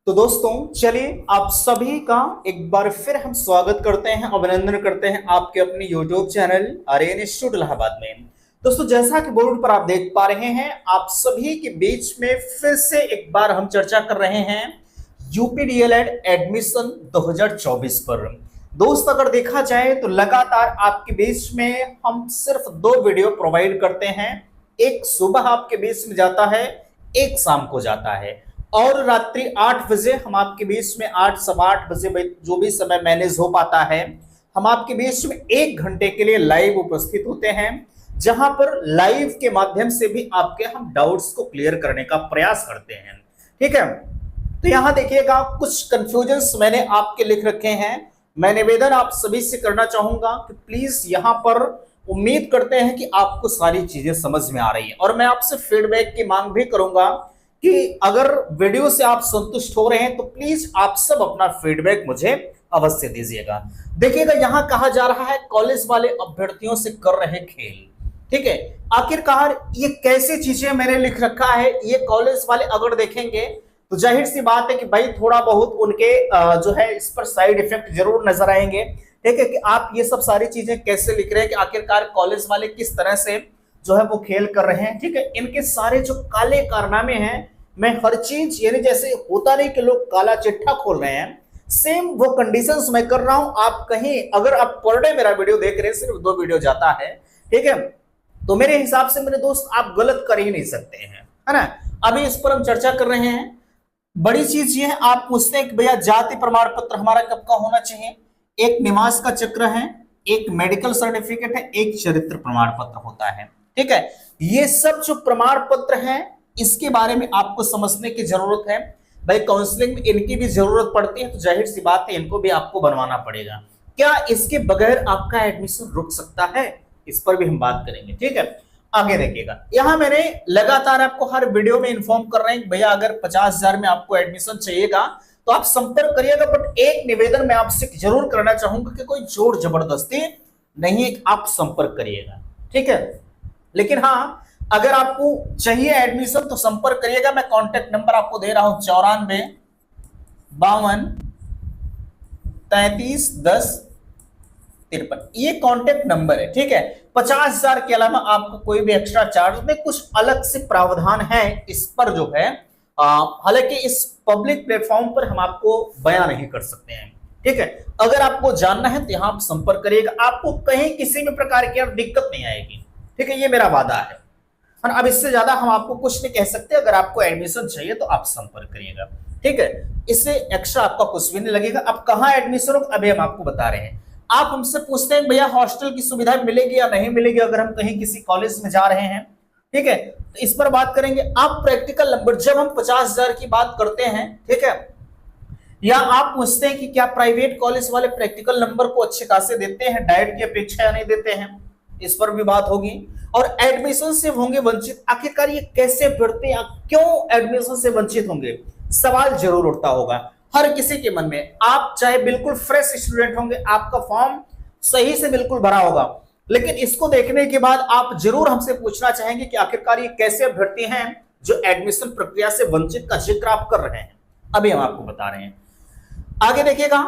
तो दोस्तों चलिए आप सभी का एक बार फिर हम स्वागत करते हैं, अभिनंदन करते हैं आपके अपने YouTube channel Aryan institute Allahabad में। दोस्तों जैसा कि बोर्ड पर आप देख पा रहे हैं, आप सभी के बीच में फिर से एक बार हम चर्चा कर रहे हैं यूपी डीएलएड एडमिशन 2024 पर। दोस्त अगर देखा जाए तो लगातार आपके बीच में हम सिर्फ दो वीडियो प्रोवाइड करते हैं। एक सुबह आपके बीच में जाता है, एक शाम को जाता है, और रात्रि 8 बजे हम आपके बीच में 8 सवा 8 बजे जो भी समय मैनेज हो पाता है, हम आपके बीच में 1 घंटे के लिए लाइव उपस्थित होते हैं, जहां पर लाइव के माध्यम से भी आपके हम डाउट्स को क्लियर करने का प्रयास करते हैं। ठीक है, तो यहां देखिएगा कुछ कंफ्यूजन्स मैंने आपके लिख रखे हैं। मैं निवेदन आप सभी से करना चाहूंगा कि प्लीज यहां पर उम्मीद करते हैं कि आपको सारी चीजें समझ में आ रही है, और मैं आपसे फीडबैक की मांग भी करूंगा कि अगर वीडियो से आप संतुष्ट हो रहे हैं तो प्लीज आप सब अपना फीडबैक मुझे अवश्य दीजिएगा। देखिएगा यहां कहा जा रहा है कॉलेज वाले अभ्यर्थियों से कर रहे खेल। ठीक है, आखिरकार ये कैसी चीजें मैंने लिख रखा है, ये कॉलेज वाले अगर देखेंगे तो जाहिर सी बात है कि भाई थोड़ा बहुत उनके जो है इस पर साइड इफेक्ट जरूर नजर आएंगे। ठीक है, कि आप ये सब सारी चीजें कैसे लिख रहे हैं, कि आखिरकार कॉलेज वाले किस तरह से जो है वो खेल कर रहे हैं। ठीक है, इनके सारे जो काले कारनामे हैं, मैं हर चीज यानी जैसे होता नहीं कि लोग काला चिट्ठा खोल रहे हैं, सेम वो कंडीशंस मैं कर रहा हूं। आप कहीं अगर आप पर डे मेरा वीडियो देख रहे हैं, सिर्फ 2 वीडियो जाता है, ठीक है, तो मेरे हिसाब से मेरे दोस्त आप गलत कर ही नहीं सकते हैं, है ना। अभी इस पर हम चर्चा कर रहे हैं। बड़ी चीज ये है, आप पूछते हैं कि भैया जाति प्रमाण पत्र हमारा कब का होना चाहिए। एक निवास का चक्र है, एक मेडिकल सर्टिफिकेट है, एक चरित्र प्रमाण पत्र होता है। ठीक है, ये सब जो प्रमाण पत्र हैं इसके बारे में आपको समझने की जरूरत है। भाई काउंसलिंग में इनकी भी जरूरत पड़ती है, तो जाहिर सी बात है इनको भी आपको बनवाना पड़ेगा। क्या इसके बगैर आपका एडमिशन रुक सकता है, इस पर भी हम बात करेंगे। ठीक है, आगे देखिएगा, यहां मैंने लगातार आपको हर वीडियो में इंफॉर्म कर रहे हैं भैया अगर 50,000 में आपको एडमिशन चाहिएगा तो आप संपर्क करिएगा। बट एक निवेदन मैं आपसे जरूर करना चाहूंगा कि कोई जोर जबरदस्ती नहीं, आप संपर्क करिएगा। ठीक है, लेकिन हाँ अगर आपको चाहिए एडमिशन तो संपर्क करिएगा। मैं कांटेक्ट नंबर आपको दे रहा हूं 94 52 33 10 53, ये कांटेक्ट नंबर है। ठीक है, 50,000 के अलावा आपको कोई भी एक्स्ट्रा चार्ज में कुछ अलग से प्रावधान है इस पर जो है, हालांकि इस पब्लिक प्लेटफॉर्म पर हम आपको बयान नहीं कर सकते हैं। ठीक है, अगर आपको जानना है तो यहां आप संपर्क करिएगा, आपको कहीं किसी भी प्रकार की दिक्कत नहीं आएगी। ठीक है, ये मेरा वादा है। अब इससे ज्यादा हम आपको कुछ नहीं कह सकते। अगर आपको एडमिशन चाहिए तो आप संपर्क करिएगा। ठीक है, इससे एक्स्ट्रा आपका कुछ भी नहीं लगेगा। अब कहाँ एडमिशन हो अभी हम आपको बता रहे हैं। आप हमसे पूछते हैं भैया हॉस्टल की सुविधा मिलेगी या नहीं मिलेगी अगर हम कहीं किसी कॉलेज में जा रहे हैं। ठीक है, तो इस पर बात करेंगे। आप प्रैक्टिकल नंबर, जब हम 50,000 की बात करते हैं, ठीक है, या आप पूछते हैं कि क्या प्राइवेट कॉलेज वाले प्रैक्टिकल नंबर को अच्छे खासे देते हैं डाइट की अपेक्षा या नहीं देते हैं, इस पर भी बात होगी। और एडमिशन से होंगे वंचित, आखिरकार ये कैसे बढ़ते हैं, क्यों एडमिशन से वंचित होंगे, सवाल जरूर उठता होगा हर किसी के मन में। आप चाहे बिल्कुल फ्रेश स्टूडेंट होंगे, आपका फॉर्म सही से बिल्कुल भरा होगा, लेकिन इसको देखने के बाद आप जरूर हमसे पूछना चाहेंगे कि आखिरकार ये कैसे अभ्यर्थी हैं जो एडमिशन प्रक्रिया से वंचित का जिक्र आप कर रहे हैं। अभी हम आपको बता रहे हैं। आगे देखिएगा,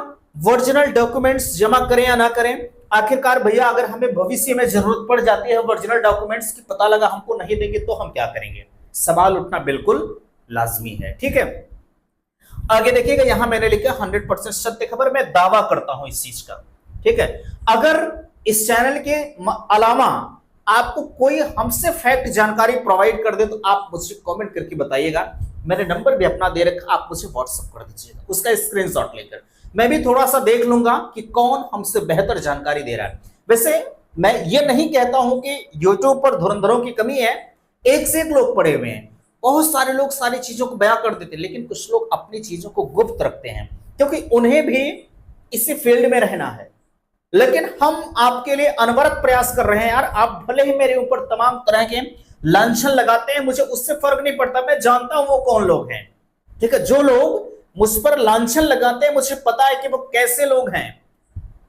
ओरिजिनल डॉक्यूमेंट्स जमा करें या ना करें। आखिरकार भैया अगर हमें भविष्य में जरूरत पड़ जाती है ओरिजिनल डॉक्यूमेंट्स की, पता लगा हमको नहीं देंगे तो हम क्या करेंगे, सवाल उठना बिल्कुल लाजमी है। ठीक है, आगे देखिएगा, यहां मैंने लिखा 100% सत्य खबर, मैं दावा करता हूं इस चीज का। ठीक है, अगर इस चैनल के अलावा आपको कोई हमसे फैक्ट जानकारी प्रोवाइड कर दे तो आप मुझसे कमेंट करके बताइएगा। मैंने नंबर भी अपना दे रखा, आप मुझे व्हाट्सएप कर दीजिएगा, उसका स्क्रीनशॉट लेकर मैं भी थोड़ा सा देख लूंगा कि कौन हमसे बेहतर जानकारी दे रहा है। वैसे मैं ये नहीं कहता हूं कि YouTube पर धुरंधरों की कमी है, एक से एक लोग पड़े हुए हैं, बहुत सारे लोग सारी चीजों को बयां कर देते हैं, लेकिन कुछ लोग अपनी चीजों को गुप्त रखते हैं क्योंकि उन्हें भी इसी फील्ड में रहना है। लेकिन हम आपके लिए अनवरत प्रयास कर रहे हैं यार। आप भले ही मेरे ऊपर तमाम तरह के लांछन लगाते हैं, मुझे उससे फर्क नहीं पड़ता, मैं जानता हूं वो कौन लोग हैं। ठीक है, जो लोग मुझ पर लांछन लगाते हैं मुझे पता है कि वो कैसे लोग हैं,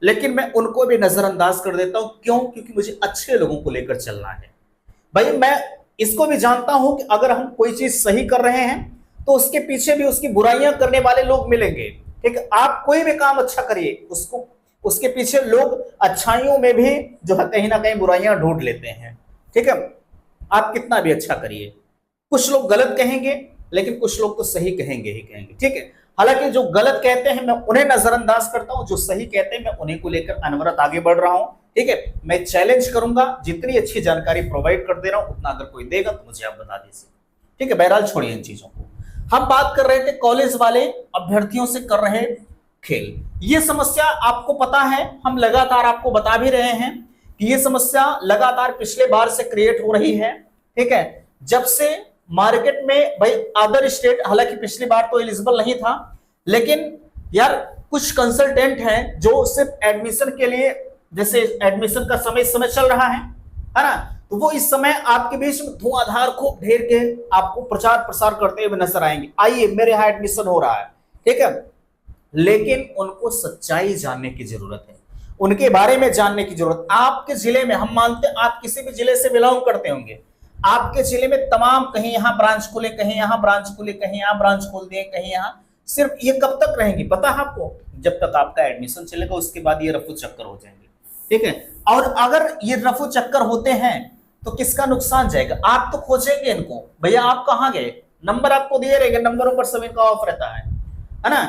लेकिन मैं उनको भी नजरअंदाज कर देता हूं। क्यों? क्योंकि मुझे अच्छे लोगों को लेकर चलना है। भाई मैं इसको भी जानता हूं कि अगर हम कोई चीज सही कर रहे हैं तो उसके पीछे भी उसकी बुराइयां करने वाले लोग मिलेंगे। ठीक है, आप कोई भी काम अच्छा करिए, उसको उसके पीछे लोग अच्छाइयों में भी जो है कहीं ना कहीं बुराइयां ढूंढ लेते हैं। ठीक है, आप कितना भी अच्छा करिए, कुछ लोग गलत कहेंगे लेकिन कुछ लोग तो सही कहेंगे ही कहेंगे। ठीक है, हालांकि जो गलत कहते हैं मैं उन्हें नजरअंदाज करता हूं, जो सही कहते हैं मैं उन्हीं को लेकर अनवरत आगे बढ़ रहा हूं। ठीक है, मैं चैलेंज करूंगा, जितनी अच्छी जानकारी प्रोवाइड कर दे रहा हूं उतना अगर कोई देगा तो मुझे आप बता दीजिए। ठीक है, बहरहाल छोड़िए इन चीजों को। हम बात कर रहे थे कॉलेज वाले अभ्यर्थियों से कर रहे खेल। ये समस्या आपको पता है, हम लगातार आपको बता भी रहे हैं कि ये समस्या लगातार पिछले बार से क्रिएट हो रही है। ठीक है, जब से मार्केट में भाई अदर स्टेट, हालांकि पिछली बार तो एलिजिबल नहीं था, लेकिन यार कुछ कंसल्टेंट हैं जो सिर्फ एडमिशन के लिए, जैसे एडमिशन का समय इस समय चल रहा है ना, तो वो इस समय आपके बीच में धुआंधार खूब ढेर के आपको प्रचार प्रसार करते हुए नजर आएंगे, आइए मेरे यहां एडमिशन हो रहा है। ठीक है, लेकिन उनको सच्चाई जानने की जरूरत है, उनके बारे में जानने की जरूरत। आपके जिले में, हम मानते हैं आप किसी भी जिले से बिलोंग करते होंगे, आपके जिले में तमाम कहीं यहां ब्रांच खोले, कहीं यहां ब्रांच खोले, कहीं यहां ब्रांच खोल दिए, कहीं यहां, सिर्फ ये कब तक रहेंगी पता है आपको? जब तक आपका एडमिशन चलेगा, उसके बाद ये रफू चक्कर हो जाएंगे। ठीक है, और अगर ये रफू चक्कर होते हैं तो किसका नुकसान जाएगा? आप तो खोजेंगे इनको, भैया आप कहां गए, नंबर आपको दिए रहेंगे, नंबरों पर सभी का ऑफ रहता है ना,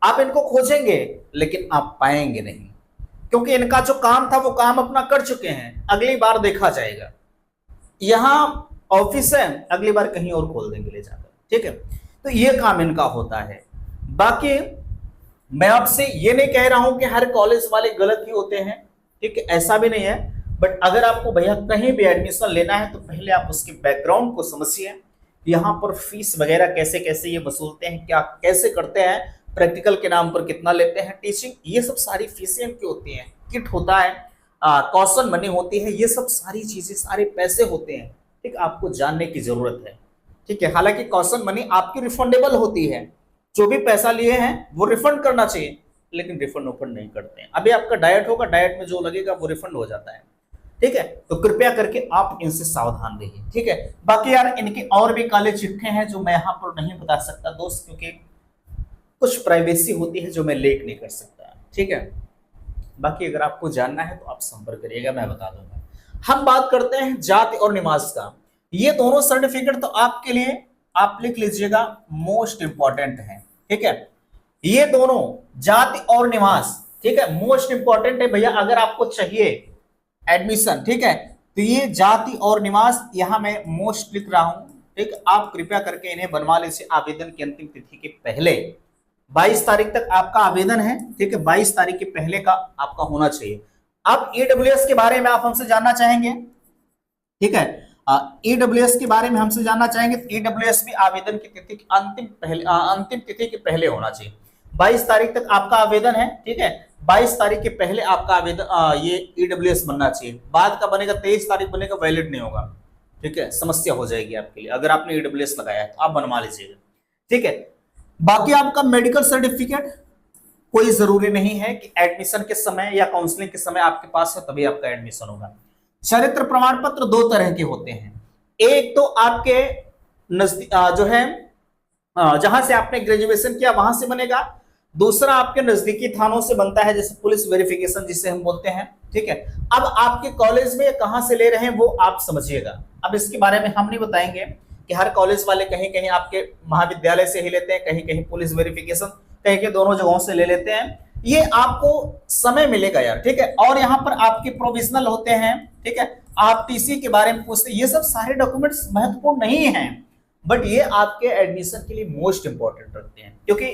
आप इनको खोजेंगे लेकिन आप पाएंगे नहीं, क्योंकि इनका जो काम था वो काम अपना कर चुके हैं, अगली बार देखा जाएगा। यहां ऑफिस है, अगली बार कहीं और खोल देंगे ले जाकर। ठीक है, तो ये काम इनका होता है। बाकी मैं आपसे ये नहीं कह रहा हूं कि हर कॉलेज वाले गलत ही होते हैं, ठीक है, ऐसा भी नहीं है, बट अगर आपको भैया कहीं भी एडमिशन लेना है तो पहले आप उसके बैकग्राउंड को समझिए, यहाँ पर फीस वगैरह कैसे कैसे ये वसूलते हैं, क्या कैसे करते हैं, प्रैक्टिकल के नाम पर कितना लेते हैं, टीचिंग, ये सब सारी फीसें की होती हैं, किट होता है, कॉशन मनी होती है, ये सब सारी चीजें, सारे पैसे होते हैं। ठीक, आपको जानने की जरूरत है। ठीक है, हालांकि कॉशन मनी आपकी रिफंडेबल होती है, जो भी पैसा लिए हैं वो रिफंड करना चाहिए, लेकिन रिफंड ओफंड नहीं करते हैं। अभी आपका डाइट होगा, डाइट में जो लगेगा वो रिफंड हो जाता है। ठीक है, तो कृपया करके आप इनसे सावधान रहिए। ठीक है, बाकी यार इनके और भी काले चिट्ठे हैं जो मैं यहाँ पर नहीं बता सकता दोस्त, क्योंकि कुछ प्राइवेसी होती है जो मैं लीक नहीं कर सकता। ठीक है, बाकी अगर आपको जानना है तो आप संपर्क करिएगा, मैं बता दूंगा। हम बात करते हैं जाति और निवास का। ये दोनों सर्टिफिकेट तो आपके लिए, आप लिख लीजिएगा, मोस्ट इंपॉर्टेंट है। ठीक है, ये दोनों जाति और निवास, ठीक है, मोस्ट इंपॉर्टेंट है भैया, अगर आपको चाहिए एडमिशन। ठीक है, तो ये जाति और निवास यहां मैं मोस्ट लिख रहा हूं। ठीक, आप कृपया करके इन्हें बनवा लीजिए आवेदन की अंतिम तिथि के पहले। 22 तारीख तक आपका आवेदन है। ठीक है, 22 तारीख के पहले का आपका होना चाहिए। अब ईडब्ल्यूएस के बारे में आप हमसे जानना चाहेंगे। ठीक है, ईडब्ल्यूएस के बारे में हमसे जानना चाहेंगे, तो ईडब्ल्यूएस भी आवेदन की तिथि अंतिम तिथि के पहले होना चाहिए। 22 तारीख तक आपका आवेदन है। ठीक है, 22 तारीख के पहले आपका आवेदन ये ईडब्ल्यूएस बनना चाहिए। बाद का बनेगा 23 तारीख बनेगा, वैलिड नहीं होगा। ठीक है, समस्या हो जाएगी आपके लिए। अगर आपने ईडब्ल्यूएस लगाया है तो आप बनवा लीजिएगा। ठीक है, बाकी आपका मेडिकल सर्टिफिकेट कोई जरूरी नहीं है कि एडमिशन के समय या काउंसलिंग के समय आपके पास है तभी आपका एडमिशन होगा। चरित्र प्रमाण पत्र 2 तरह के होते हैं। एक तो आपके नजदीक जो है जहां से आपने ग्रेजुएशन किया वहां से बनेगा, दूसरा आपके नजदीकी थानों से बनता है, जैसे पुलिस वेरिफिकेशन जिसे हम बोलते हैं। ठीक है, अब आपके कॉलेज में कहां से ले रहे हैं वो आप समझिएगा। अब इसके बारे में हम नहीं बताएंगे कि हर कॉलेज वाले कहीं कहीं आपके महाविद्यालय से ही लेते हैं, कहीं कहीं पुलिस वेरिफिकेशन, कहीं कहीं दोनों जगहों से ले लेते हैं। ये आपको समय मिलेगा यार। ठीक है, और यहाँ पर आपके प्रोविजनल होते हैं। ठीक है, आप टीसी के बारे में पूछते हैं, ये सब सारे डॉक्यूमेंट्स महत्वपूर्ण नहीं हैं, बट ये आपके एडमिशन के लिए मोस्ट इंपॉर्टेंट रखते हैं, क्योंकि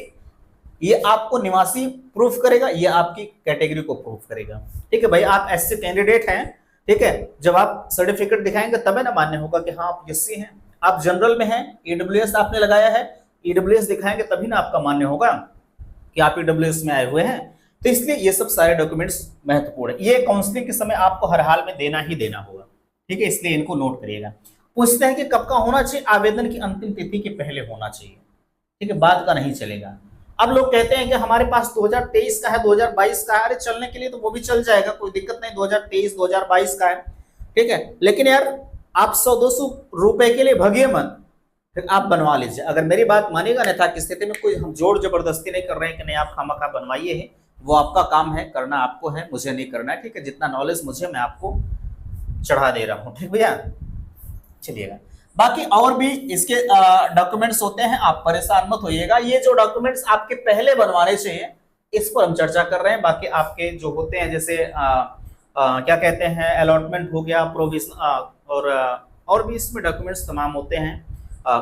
ये आपको निवासी प्रूफ करेगा, ये आपकी कैटेगरी को प्रूफ करेगा। ठीक है भाई, आप एससी कैंडिडेट हैं। ठीक है, जब आप सर्टिफिकेट दिखाएंगे तब ना मान्य होगा कि हाँ आप एससी हैं। आप जनरल में हैं, ईडब्ल्यूएस आपने लगाया है, ईडब्ल्यूएस दिखाएंगे तभी ना आपका मान्य होगा कि आप ईडब्ल्यूएस में आए हुए हैं। तो इसलिए ये सब सारे डॉक्यूमेंट्स महत्वपूर्ण है। ये काउंसलिंग के समय आपको हर हाल में देना ही देना होगा। ठीक है, इसलिए इनको नोट करिएगा। पूछते हैं कि कब का होना चाहिए, आवेदन की अंतिम तिथि के पहले होना चाहिए। ठीक है, बाद का नहीं चलेगा। अब लोग कहते हैं कि हमारे पास 2023 का है, 2022 का है, अरे चलने के लिए तो वो भी चल जाएगा, कोई दिक्कत नहीं, 2023 2022 का है। ठीक है, लेकिन यार आप 100-200 रुपए के लिए भगिए मत। फिर आप बनवा लीजिए, अगर मेरी बात मानिएगा, अन्यथा की स्थिति में कोई हम जोर जबरदस्ती नहीं कर रहे हैं कि नहीं आप खामखा बनवाइए है, वो आपका काम है, करना आपको है, मुझे नहीं करना है, ठीक है। जितना नॉलेज मुझे, मैं आपको चढ़ा दे रहा हूँ, ठीक भैया। चलिएगा, बाकी और भी इसके डॉक्यूमेंट्स होते हैं, आप परेशान मत होइएगा। ये जो डॉक्यूमेंट्स आपके पहले बनवाने चाहिए, इस पर हम चर्चा कर रहे हैं। बाकी आपके जो होते हैं, जैसे क्या कहते हैं, अलॉटमेंट हो गया, प्रोविजन और भी इसमें डॉक्यूमेंट्स तमाम होते हैं,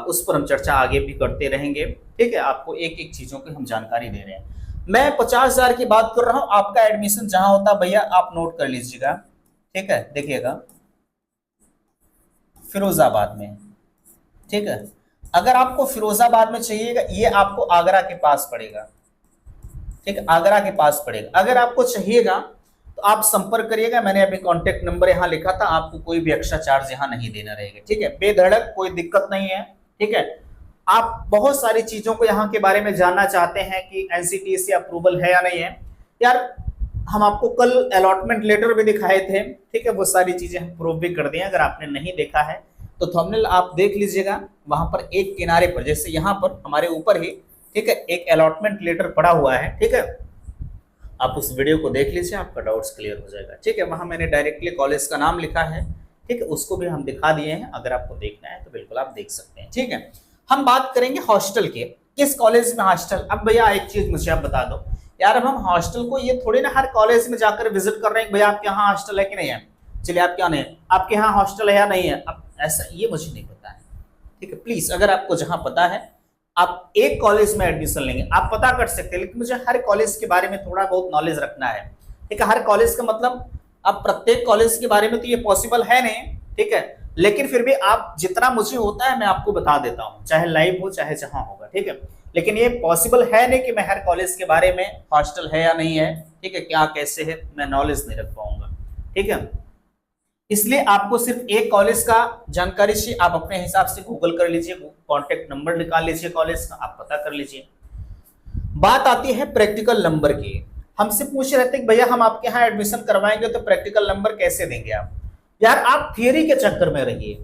उस पर हम चर्चा आगे भी करते रहेंगे, ठीक है। आपको एक एक चीजों की हम जानकारी दे रहे हैं। मैं 50,000 की बात कर रहा हूं। आपका एडमिशन जहां होता है भैया, आप नोट कर लीजिएगा, ठीक है। देखिएगा, फिरोजाबाद में, ठीक है। अगर आपको फिरोजाबाद में चाहिएगा, ये आपको आगरा के पास पड़ेगा, ठीक है, आगरा के पास पड़ेगा। अगर आपको चाहिएगा तो आप संपर्क करिएगा, मैंने अभी कॉन्टेक्ट नंबर यहाँ लिखा था, आपको कोई भी एक्स्ट्रा चार्ज यहाँ नहीं देना रहेगा, ठीक है। बेधड़क, कोई दिक्कत नहीं है, ठीक है। आप बहुत सारी चीजों को यहाँ के बारे में जानना चाहते हैं कि एनसीटीई से अप्रूवल है या नहीं है, यार हम आपको कल अलॉटमेंट लेटर भी दिखाए थे, ठीक है। वो सारी चीजें हम प्रूव भी कर दिए। अगर आपने नहीं देखा है तो थंबनेल आप देख लीजिएगा, वहां पर एक किनारे पर, जैसे यहाँ पर हमारे ऊपर ही, ठीक है, एक अलॉटमेंट लेटर पड़ा हुआ है, ठीक है। आप उस वीडियो को देख लीजिए, आपका डाउट्स क्लियर हो जाएगा, ठीक है। वहां मैंने डायरेक्टली कॉलेज का नाम लिखा है, ठीक है, उसको भी हम दिखा दिए हैं। अगर आपको देखना है तो बिल्कुल आप देख सकते हैं, ठीक है। हम बात करेंगे हॉस्टल की, किस कॉलेज में हॉस्टल। अब भैया एक चीज मुझे आप बता दो यार, अब हम हॉस्टल को ये थोड़ी ना हर कॉलेज में जाकर विजिट कर रहे हैं, भैया आपके यहाँ हॉस्टल है कि नहीं है, चलिए आप क्या नहीं, आपके यहाँ हॉस्टल है या नहीं है, अब ऐसा ये मुझे नहीं पता है, ठीक है। प्लीज, अगर आपको जहां पता है, आप एक कॉलेज में एडमिशन लेंगे, आप पता कर सकते हैं, लेकिन मुझे हर कॉलेज के बारे में थोड़ा बहुत नॉलेज रखना है, ठीक है। हर कॉलेज का मतलब, अब प्रत्येक कॉलेज के बारे में तो ये पॉसिबल है नहीं, ठीक है, लेकिन फिर भी आप जितना मुझे होता है मैं आपको बता देता हूं, चाहे लाइव हो चाहे जहां होगा, ठीक है। लेकिन ये पॉसिबल है नहीं कि मैं हर कॉलेज के बारे में, हॉस्टल है या नहीं है, ठीक है, क्या कैसे है, मैं नॉलेज नहीं रख पाऊंगा, ठीक है। इसलिए आपको सिर्फ एक कॉलेज का जानकारी चाहिए, आप अपने हिसाब से गूगल कर लीजिए, कॉन्टेक्ट नंबर निकाल लीजिए कॉलेज का, आप पता कर लीजिए। बात आती है प्रैक्टिकल नंबर की। हमसे पूछ रहे थे कि भैया हम आपके यहाँ एडमिशन करवाएंगे तो प्रैक्टिकल नंबर कैसे देंगे आप। यार आप थियरी के चक्कर में रहिए,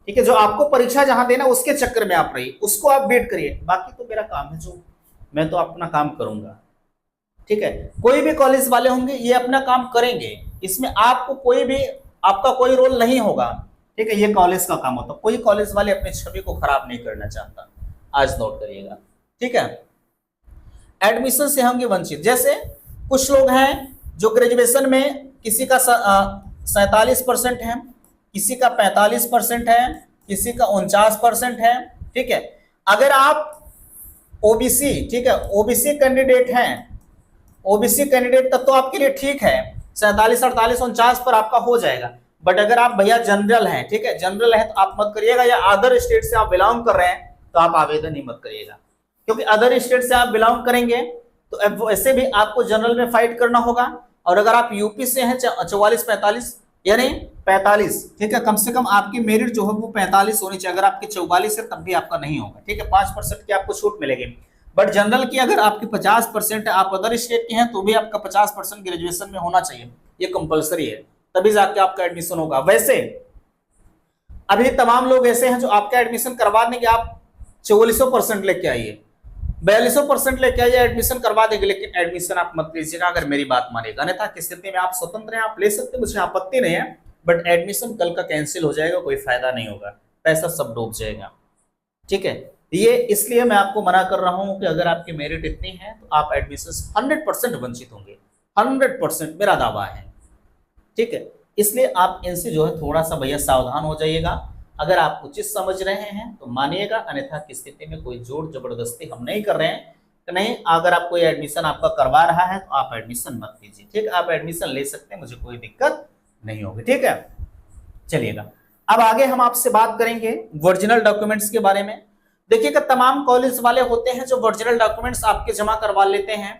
ठीक है, जो आपको परीक्षा जहां देना उसके चक्कर में आप रहिए, उसको आप वेट करिए। बाकी तो मेरा काम है, जो मैं तो अपना काम करूंगा, ठीक है। कोई भी कॉलेज वाले होंगे ये अपना काम करेंगे, इसमें आपको कोई भी, आपका कोई रोल नहीं होगा, ठीक है। ये कॉलेज का काम होता है, कोई कॉलेज वाले अपनी छवि को खराब नहीं करना चाहता, आज नोट करिएगा, ठीक है। एडमिशन से होंगे वंचित, जैसे कुछ लोग हैं जो ग्रेजुएशन में किसी का 47% है, किसी का 45% है, किसी का 49% है, ठीक है। अगर आप ओबीसी, ठीक है, ओबीसी कैंडिडेट हैं, ओबीसी कैंडिडेट तब तो आपके लिए ठीक है, 47, 48, 49 पर आपका हो जाएगा। बट अगर आप भैया जनरल हैं, ठीक है, जनरल है तो आप मत करिएगा, या अदर स्टेट से आप बिलोंग कर रहे हैं तो आप आवेदन ही मत करिएगा, क्योंकि अदर स्टेट से आप बिलोंग करेंगे तो ऐसे भी आपको जनरल में फाइट करना होगा। और अगर आप यूपी से हैं 44, 45 यानी 45, ठीक है, कम से कम आपकी मेरिट जो है वो 45 होनी चाहिए। अगर आपके 44 है तब भी आपका नहीं होगा, ठीक है, 5% की आपको छूट मिलेगी। बट जनरल की अगर आपकी 50% है, आप अदर स्टेट के हैं तो भी आपका 50% ग्रेजुएशन में होना चाहिए, ये कंपलसरी है, तभी जाके आपका एडमिशन होगा। वैसे अभी तमाम लोग ऐसे हैं जो आपका एडमिशन करवा देंगे, आप 4400% लेके आइए, 4200% लेके आइए, एडमिशन करवा देंगे, लेकिन एडमिशन आप मत लीजिएगा अगर मेरी बात मानेगा, अन्यथा किस स्थिति में आप स्वतंत्र हैं, आप ले सकते हैं, मुझे आपत्ति नहीं है, बट एडमिशन कल का कैंसिल हो जाएगा, कोई फायदा नहीं होगा, पैसा सब डूब जाएगा, ठीक है। ये इसलिए मैं आपको मना कर रहा हूं कि अगर आपकी मेरिट इतनी है तो आप एडमिशन 100% वंचित होंगे, 100% मेरा दावा है, ठीक है। इसलिए आप इनसे जो है थोड़ा सा भैया सावधान हो जाइएगा। अगर आप उचित समझ रहे हैं तो मानिएगा, अन्यथा की स्थिति में कोई जोर जबरदस्ती हम नहीं कर रहे हैं कि नहीं, अगर आप कोई एडमिशन आपका करवा रहा है तो आप एडमिशन मत लीजिए, ठीक है, आप एडमिशन ले सकते हैं, मुझे कोई दिक्कत नहीं होगी, ठीक है। चलिएगा, अब आगे हम आपसे बात करेंगे ओरिजिनल डॉक्यूमेंट्स के बारे में। देखिएगा, तमाम कॉलेज वाले होते हैं जो ओरिजिनल डॉक्यूमेंट्स आपके जमा करवा लेते हैं,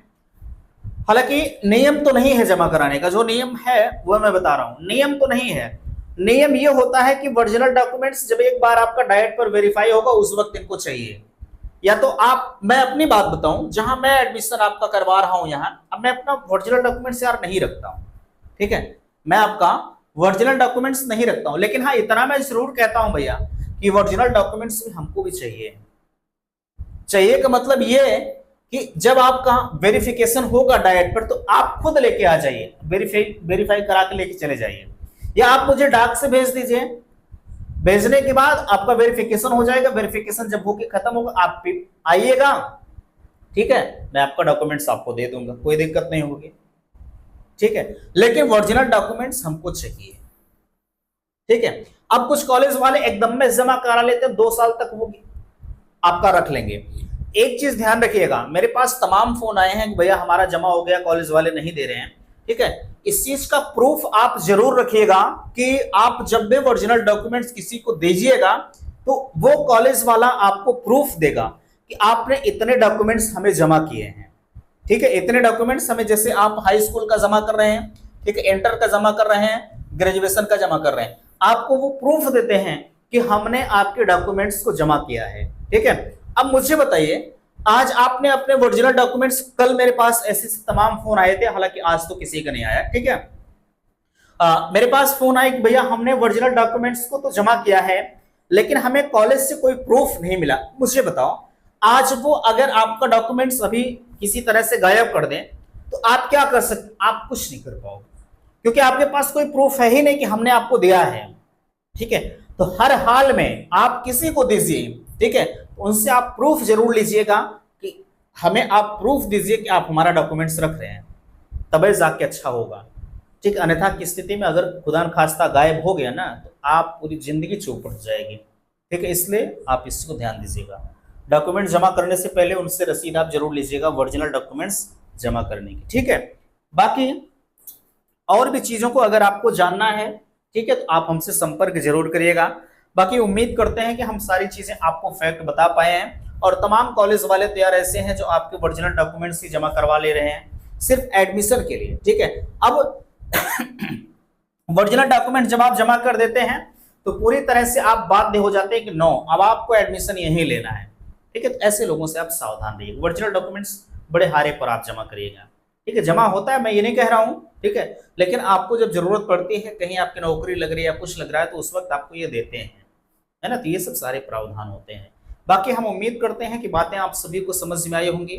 हालांकि नियम तो नहीं है जमा कराने का, जो नियम है वो मैं बता रहा हूं, नियम तो नहीं है। नियम ये होता है कि ओरिजिनल डॉक्यूमेंट्स जब एक बार आपका डाइट पर वेरीफाई होगा उस वक्त इनको चाहिए, या तो आप, मैं अपनी बात बताऊं, जहां मैं एडमिशन आपका करवा रहा हूं यहां, अब मैं अपना ओरिजिनल डॉक्यूमेंट्स यार नहीं रखता हूं, ठीक है, मैं आपका ओरिजिनल डॉक्यूमेंट्स नहीं रखता हूं, लेकिन हाँ इतना मैं जरूर कहता हूं भैया कि ओरिजिनल डॉक्यूमेंट्स भी हमको भी चाहिए। चाहिए का मतलब ये है कि जब आपका वेरिफिकेशन होगा डायरेक्ट पर, तो आप खुद लेके आ जाइए, वेरीफाई करा के लेके चले जाइए, या आप मुझे डाक से भेज दीजिए। भेजने के बाद आपका वेरिफिकेशन हो जाएगा, वेरिफिकेशन जब होके खत्म होगा आप आइएगा, ठीक है, मैं आपका डॉक्यूमेंट्स आपको दे दूंगा, कोई दिक्कत नहीं होगी, ठीक है। लेकिन ओरिजिनल डॉक्यूमेंट्स हमको चाहिए, ठीक है। अब कुछ कॉलेज वाले एकदम में जमा करा लेते हैं, 2 साल तक वो आपका रख लेंगे। एक चीज ध्यान रखिएगा, मेरे पास तमाम फोन आए हैं कि भैया हमारा जमा हो गया, कॉलेज वाले नहीं दे रहे हैं, ठीक है। इस चीज का प्रूफ आप जरूर रखिएगा कि आप जब भी ओरिजिनल डॉक्यूमेंट्स किसी को दीजिएगा तो वो कॉलेज वाला आपको प्रूफ देगा कि आपने इतने डॉक्यूमेंट्स हमें जमा किए हैं, ठीक है। इतने डॉक्यूमेंट्स हमें, जैसे आप हाई स्कूल का जमा कर रहे हैं, ठीक है, इंटर का जमा कर रहे हैं, ग्रेजुएशन का जमा कर रहे हैं, आपको वो प्रूफ देते हैं कि हमने आपके डॉक्यूमेंट्स को जमा किया है, ठीक है। अब मुझे बताइए, आज आपने अपने ओरिजिनल डॉक्यूमेंट्स, कल मेरे पास ऐसे तमाम फोन आए थे, हालांकि आज तो किसी का नहीं आया, ठीक है। मेरे पास फोन आए कि भैया हमने ओरिजिनल डॉक्यूमेंट्स को तो जमा किया है, लेकिन हमें कॉलेज से कोई प्रूफ नहीं मिला। मुझे बताओ, आज वो अगर आपका डॉक्यूमेंट्स अभी किसी तरह से गायब कर दें तो आप क्या कर सकते? आप कुछ नहीं कर पाओगे, क्योंकि आपके पास कोई प्रूफ है ही नहीं कि हमने आपको दिया है, ठीक है। तो हर हाल में आप किसी को दीजिए, ठीक है, उनसे आप प्रूफ जरूर लीजिएगा कि हमें आप प्रूफ दीजिए कि आप हमारा डॉक्यूमेंट्स रख रहे हैं, तभी जाके अच्छा होगा, ठीक। अन्यथा की स्थिति में अगर खुदा न खास्ता गायब हो गया ना तो आप पूरी जिंदगी चौपट जाएगी, ठीक है। इसलिए आप इसको ध्यान दीजिएगा। डॉक्यूमेंट जमा करने से पहले उनसे रसीद आप जरूर लीजिएगा ओरिजिनल डॉक्यूमेंट्स जमा करने की, ठीक है। बाकी और भी चीजों को अगर आपको जानना है, ठीक है, तो आप हमसे संपर्क जरूर करिएगा। बाकी उम्मीद करते हैं कि हम सारी चीजें आपको फैक्ट बता पाए हैं, और तमाम कॉलेज वाले तो यार ऐसे हैं जो आपके ओरिजिनल डॉक्यूमेंट्स ही जमा करवा ले रहे हैं सिर्फ एडमिशन के लिए, ठीक है। अब ओरिजिनल डॉक्यूमेंट जब आप जमा कर देते हैं तो पूरी तरह से आप बाध्य हो जाते हैं कि नो, अब आपको एडमिशन यहीं लेना है, ठीक है। तो ऐसे लोगों से आप सावधान रहिए, ओरिजिनल डॉक्यूमेंट्स बड़े हारे पर आप जमा करिएगा, ठीक है। जमा होता है, मैं ये नहीं कह रहा हूं, ठीक है, लेकिन आपको जब जरूरत पड़ती है, कहीं आपकी नौकरी लग रही है या कुछ लग रहा है, तो उस वक्त आपको ये देते हैं, है ना। तो ये सब सारे प्रावधान होते हैं। बाकी हम उम्मीद करते हैं कि बातें आप सभी को समझ में आई होंगी।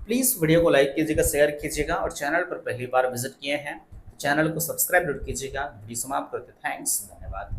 प्लीज वीडियो को लाइक कीजिएगा, शेयर कीजिएगा, और चैनल पर पहली बार विजिट किए हैं तो चैनल को सब्सक्राइब कीजिएगा। वीडियो समाप्त करते, थैंक्स, धन्यवाद।